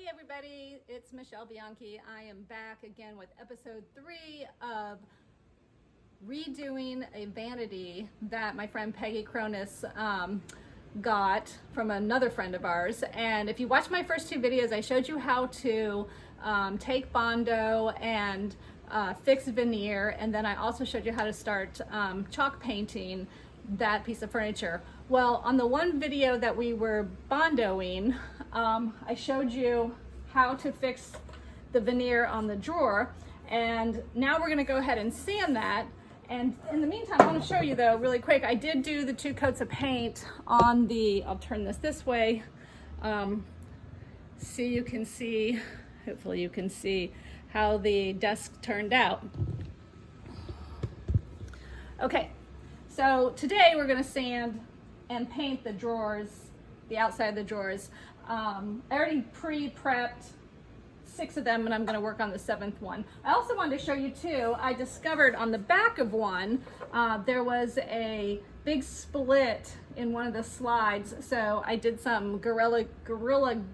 Hey everybody, it's Michelle Bianchi. I am back again with episode 3 of redoing a vanity that my friend Peggy Cronus got from another friend of ours. And if you watch my first 2 videos, I showed you how to take bondo and fix veneer, and then I also showed you how to start chalk painting that piece of furniture. Well, on the one video that we were bondoing, I showed you how to fix the veneer on the drawer, and now we're going to go ahead and sand that. And in the meantime, I want to show you though really quick, I did do the 2 coats of paint on the, I'll turn this way so you can see, hopefully you can see how the desk turned out. Okay, so today we're going to sand and paint the drawers, the outside of the drawers. I already pre-prepped 6 of them, and I'm going to work on the 7th one. I also wanted to show you too, I discovered on the back of one, there was a big split in one of the slides, so I did some Gorilla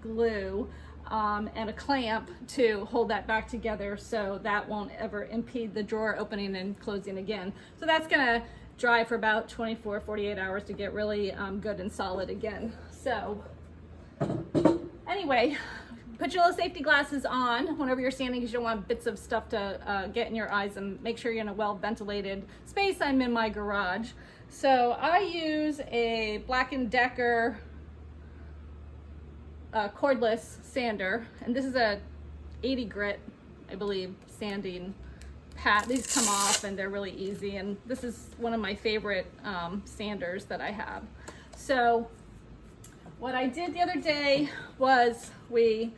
Glue and a clamp to hold that back together so that won't ever impede the drawer opening and closing again. So that's going to dry for about 24-48 hours to get really good and solid again. So anyway, put your little safety glasses on whenever you're sanding because you don't want bits of stuff to get in your eyes, and make sure you're in a well ventilated space. I'm in my garage. So I use a Black & Decker cordless sander, and this is a 80 grit, I believe, sanding pat. These come off and they're really easy, and this is one of my favorite sanders that I have. So what I did the other day was we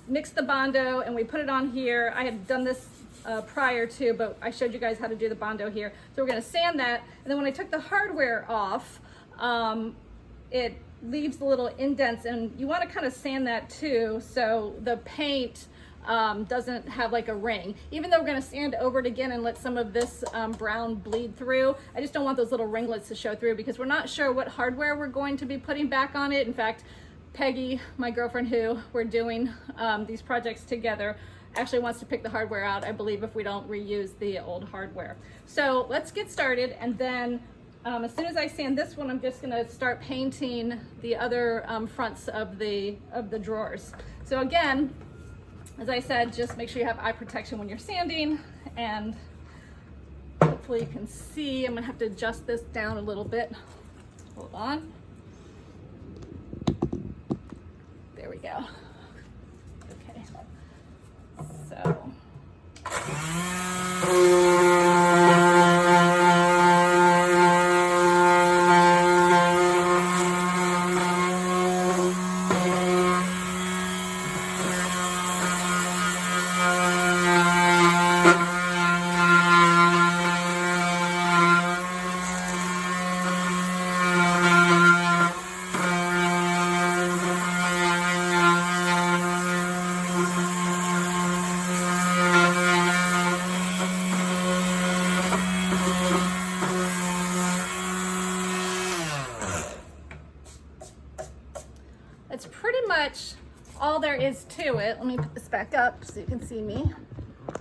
mixed the bondo and we put it on here. I had done this prior to, but I showed you guys how to do the bondo here. So we're going to sand that, and then when I took the hardware off, it leaves the little indents, and you want to kind of sand that too so the paint doesn't have like a ring. Even though we're going to sand over it again and let some of this brown bleed through, I just don't want those little ringlets to show through because we're not sure what hardware we're going to be putting back on it. In fact, Peggy, my girlfriend who we're doing these projects together, actually wants to pick the hardware out, I believe, if we don't reuse the old hardware. So let's get started, and then as soon as I sand this one, I'm just going to start painting the other fronts of the drawers. So again, as I said, just make sure you have eye protection when you're sanding, and hopefully you can see. I'm going to have to adjust this down a little bit. Hold on. There we go. Okay. So. That's pretty much all there is to it. Let me put this back up so you can see me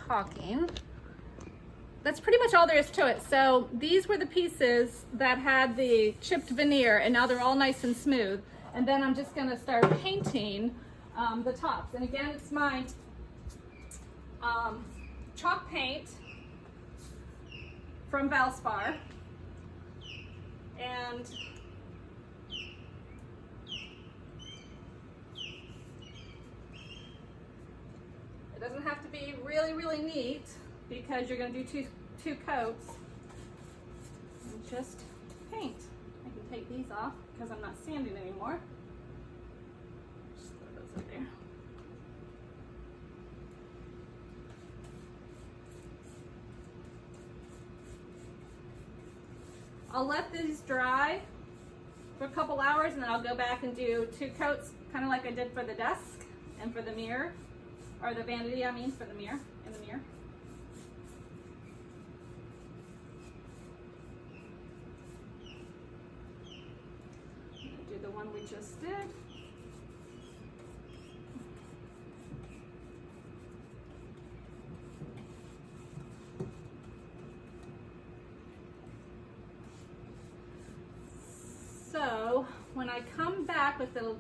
talking. That's pretty much all there is to it. So these were the pieces that had the chipped veneer, and now they're all nice and smooth. And then I'm just going to start painting the tops. And again, it's my chalk paint from Valspar. And it doesn't have to be really, really neat because you're going to do two coats and just paint. I can take these off because I'm not sanding anymore. Just throw those in there. I'll let these dry for a couple hours, and then I'll go back and do 2 coats, kind of like I did for the desk and for the mirror. Or the vanity, I mean, for the mirror, in the mirror. I'm gonna do the one we just did. I come back with the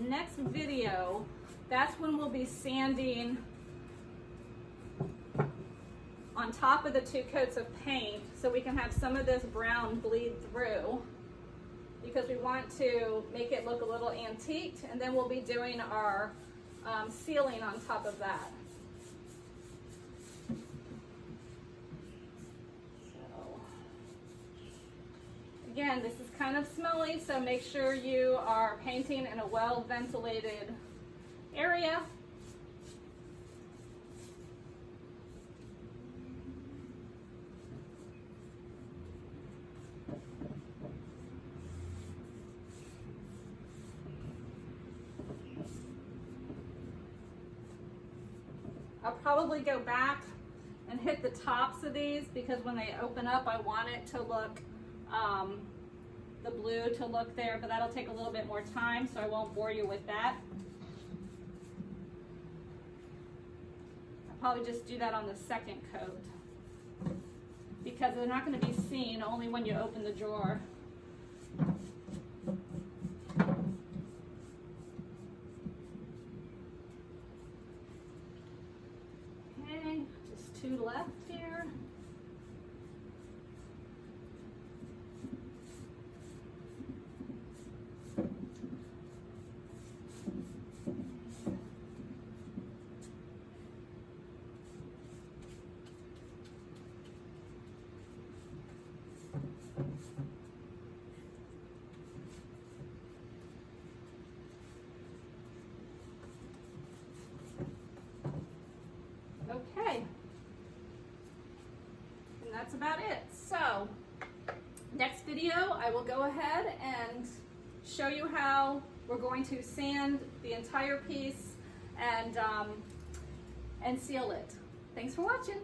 next video, that's when we'll be sanding on top of the 2 coats of paint, so we can have some of this brown bleed through, because we want to make it look a little antiqued, and then we'll be doing our sealing on top of that. So, again, this is kind of smelly, so make sure you are painting in a well ventilated area. I'll probably go back and hit the tops of these, because when they open up, I want it to look, the blue to look there, but that'll take a little bit more time, so I won't bore you with that. I'll probably just do that on the second coat, because they're not going to be seen, only when you open the drawer. Just 2 left here. Okay. And that's about it. So, next video, I will go ahead and show you how we're going to sand the entire piece and seal it. Thanks for watching.